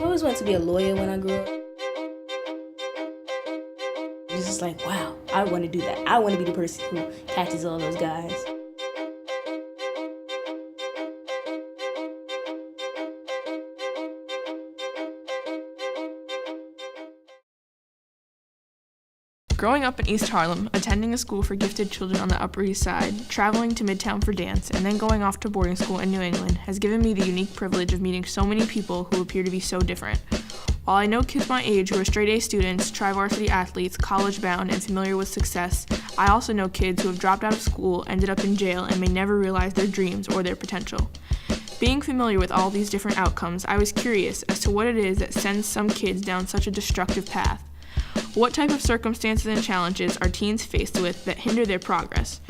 I always wanted to be a lawyer when I grew up. It's just like, wow, I want to do that. I want to be the person who catches all those guys. Growing up in East Harlem, attending a school for gifted children on the Upper East Side, traveling to Midtown for dance, and then going off to boarding school in New England has given me the unique privilege of meeting so many people who appear to be so different. While I know kids my age who are straight-A students, tri-varsity athletes, college-bound, and familiar with success, I also know kids who have dropped out of school, ended up in jail, and may never realize their dreams or their potential. Being familiar with all these different outcomes, I was curious as to what it is that sends some kids down such a destructive path. What type of circumstances and challenges are teens faced with that hinder their progress?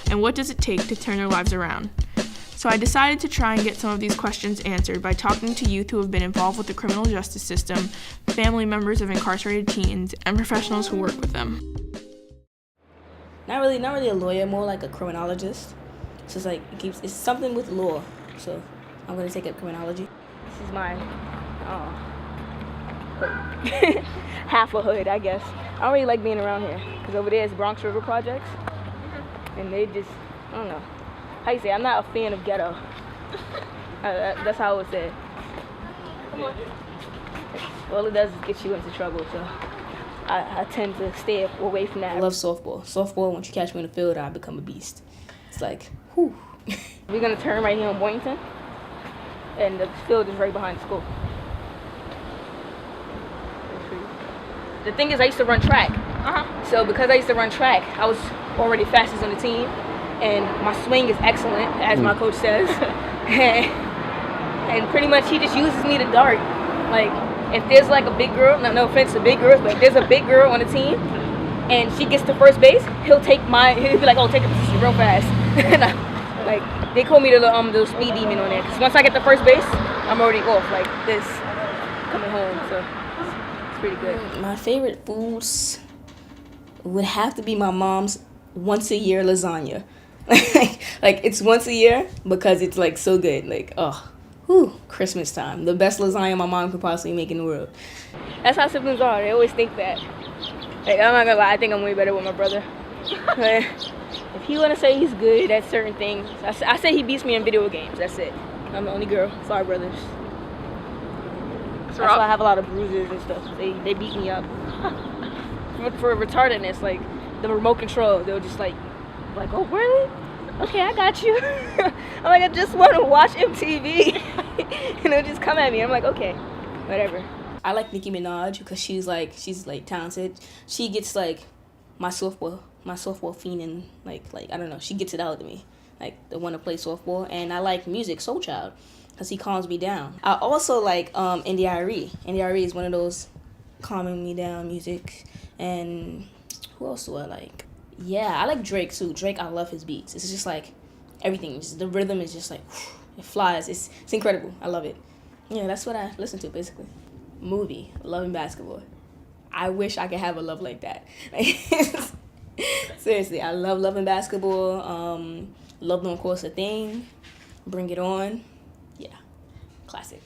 And what does it take to turn their lives around? So I decided to try and get some of these questions answered by talking to youth who have been involved with the criminal justice system, family members of incarcerated teens, and professionals who work with them. Not really a lawyer, more like a criminologist. So it's like it's something with law. So I'm gonna take up criminology. This is my half a hood, I guess. I don't really like being around here because over there is Bronx River Projects, and they just, I don't know. How you say? I'm not a fan of ghetto. That's how I would say it. All it does is get you into trouble, so I tend to stay away from that. I love softball. Softball, once you catch me in the field, I become a beast. It's like, whew. We're gonna turn right here on Boynton, and the field is right behind the school. The thing is, I used to run track. So because I used to run track, I was already fastest on the team, and my swing is excellent, as my coach says. And pretty much he just uses me to dart. Like, if there's like a big girl, no offense to big girls, but if there's a big girl on the team and she gets to first base, he'll be like, oh, take a position real fast. And like, they call me the speed demon on there, because once I get to first base, I'm already off like this, coming home. So pretty good. My favorite foods would have to be my mom's once a year lasagna. Like it's once a year because it's like so good. Like, oh, whew, Christmas time. The best lasagna my mom could possibly make in the world. That's how siblings are. They always think that. Like, I'm not gonna lie, I think I'm way better with my brother. But if he wanna say he's good at certain things, I say he beats me in video games. That's it. I'm the only girl. 5 brothers. That's why I have a lot of bruises and stuff. They beat me up. For retardedness, like the remote control, they'll just like, oh, really? Okay, I got you. I'm like, I just want to watch MTV. And they'll just come at me. I'm like, okay, whatever. I like Nicki Minaj because she's talented. She gets like my softball fiend, like I don't know, she gets it out of me. Like, the want to play softball. And I like music, Soul Child, because he calms me down. I also like NDRE. NDRE is one of those calming me down music. And who else do I like? Yeah, I like Drake too. Drake, I love his beats. It's just like everything. The rhythm is just like, it flies. It's incredible. I love it. Yeah, that's what I listen to basically. Movie, Loving Basketball. I wish I could have a love like that. Seriously, I love Loving Basketball. Love Don't Cost a Thing. Bring It On. Yeah, classic.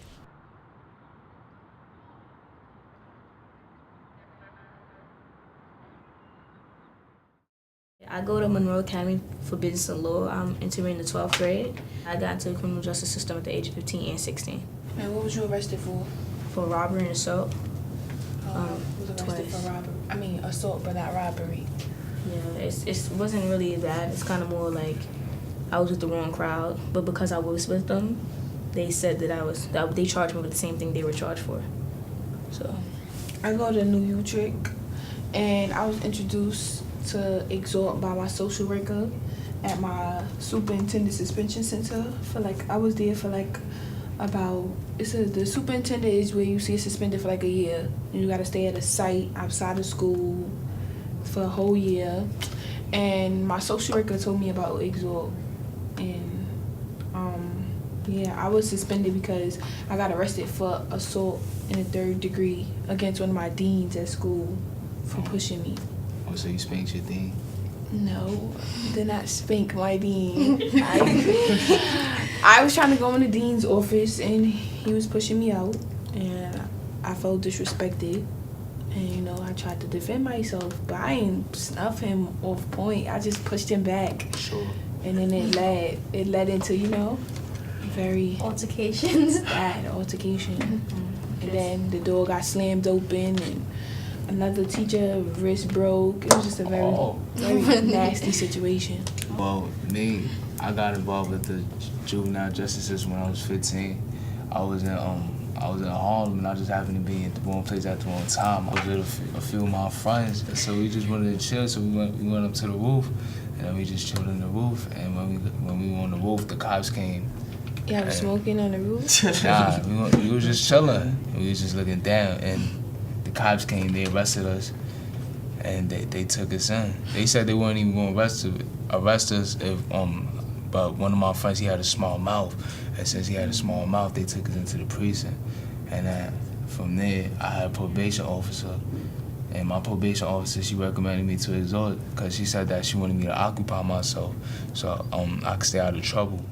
I go to Monroe Academy for Business and Law. I'm entering the 12th grade. I got into the criminal justice system at the age of 15 and 16. And what was you arrested for? For robbery and assault. Was arrested for robbery. Assault, but not robbery. Yeah, it wasn't really bad. It's kind of more like I was with the wrong crowd, but because I was with them, they said that they charged me with the same thing they were charged for. So I go to New Utrecht, and I was introduced to Exhort by my social worker at my superintendent suspension center. I was there for the superintendent is where you see suspended for like a year, and you got to stay at a site outside of school for a whole year. And my social worker told me about Exhort, and I was suspended because I got arrested for assault in a 3rd degree against one of my deans at school for pushing me. Oh, so you spanked your dean? No, did not spank my dean. I was trying to go in the dean's office, and he was pushing me out, and I felt disrespected. And, you know, I tried to defend myself, but I didn't snuff him off point. I just pushed him back. Sure. And then it led into, you know, very Altercations. bad altercation. And then the door got slammed open, and another teacher wrist broke. It was just a very nasty situation. Well, me, I got involved with the juvenile justice system when I was 15. I was in Harlem, and I just happened to be at the wrong place at the wrong time. I was with a few of my friends, so we just wanted to chill. So we went up to the roof, and then we just chilled on the roof. And when we were on the roof, the cops came. Yeah, I was smoking on the roof. Nah, we was just chilling. And we was just looking down, and the cops came. They arrested us, and they took us in. They said they weren't even going to arrest us if but one of my friends, he had a small mouth, and since he had a small mouth, they took us into the precinct. And then from there, I had a probation officer, and my probation officer, she recommended me to exhort because she said that she wanted me to occupy myself so I could stay out of trouble.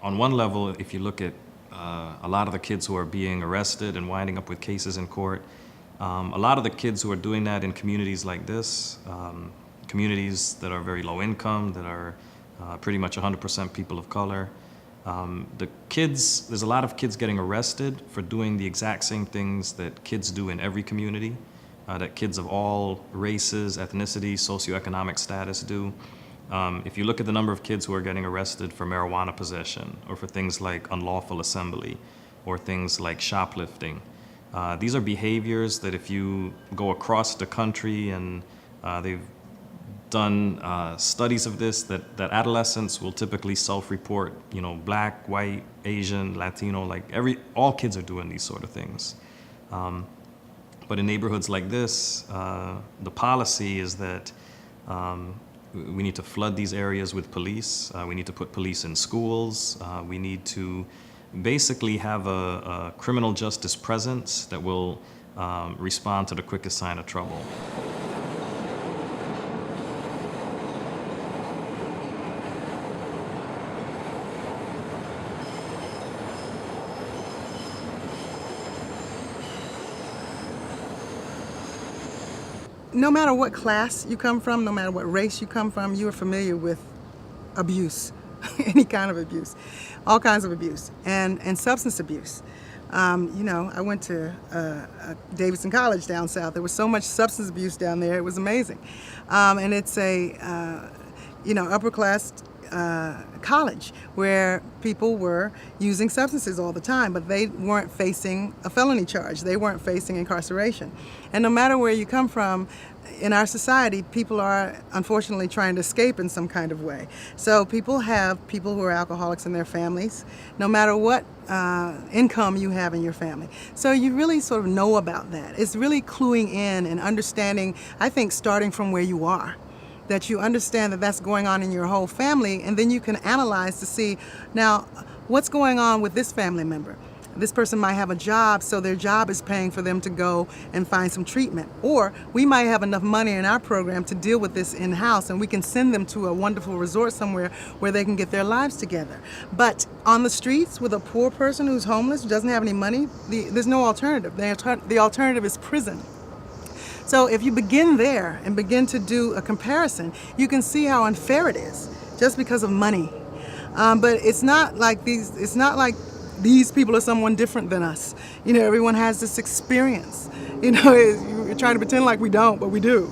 On one level, if you look at a lot of the kids who are being arrested and winding up with cases in court, a lot of the kids who are doing that in communities like this, communities that are very low income, that are pretty much 100% people of color, there's a lot of kids getting arrested for doing the exact same things that kids do in every community, that kids of all races, ethnicities, socioeconomic status do. If you look at the number of kids who are getting arrested for marijuana possession or for things like unlawful assembly or things like shoplifting, these are behaviors that if you go across the country, and they've done studies of this, that adolescents will typically self-report, you know, black, white, Asian, Latino, like all kids are doing these sort of things. But in neighborhoods like this, the policy is that we need to flood these areas with police. We need to put police in schools. We need to basically have a criminal justice presence that will respond to the quickest sign of trouble. No matter what class you come from, no matter what race you come from, you are familiar with abuse, any kind of abuse, all kinds of abuse, and substance abuse. You know, I went to Davidson College down south. There was so much substance abuse down there, it was amazing. And it's a, you know, upper class college where people were using substances all the time, but they weren't facing a felony charge. They weren't facing incarceration. And no matter where you come from in our society, people are unfortunately trying to escape in some kind of way. So people have people who are alcoholics in their families, no matter what income you have in your family. So you really sort of know about that. It's really cluing in and understanding, I think, starting from where you are, that you understand that that's going on in your whole family, and then you can analyze to see, now, what's going on with this family member? This person might have a job, so their job is paying for them to go and find some treatment. Or we might have enough money in our program to deal with this in-house, and we can send them to a wonderful resort somewhere where they can get their lives together. But on the streets with a poor person who's homeless, who doesn't have any money, there's no alternative. The alternative is prison. So if you begin there and begin to do a comparison, you can see how unfair it is just because of money. But it's not like these people are someone different than us. You know, everyone has this experience. You know, you're trying to pretend like we don't, but we do.